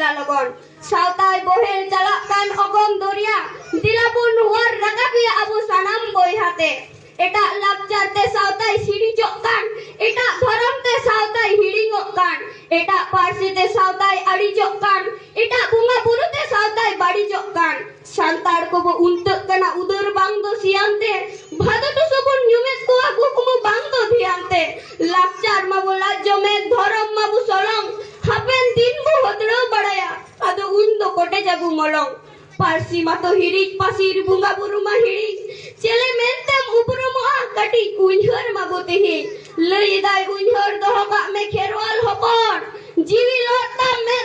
ina logon sautai bohel calakan ogong doria dilapun war ragapia abu sanam boyhate eta lakcar te sautai sirijokkan eta dhorom te sautai hiringokkan eta parsi te sautai arijokkan eta bunga buru te sautai barijokkan santar kobo untuk kana udur bangdo siante bhado to sobon nyumet ko aku kumu bangdo diante lakcar mabu lajome dhorom mabu solong hapen din bu hodro badaya ado undo kote jabu molong parsi mato hirik pasir bunga buru ma hirik cele mentem uprumo kati unhar mabu tehi lei dai unhar doho ka me kherwal hopon jiwi lotta me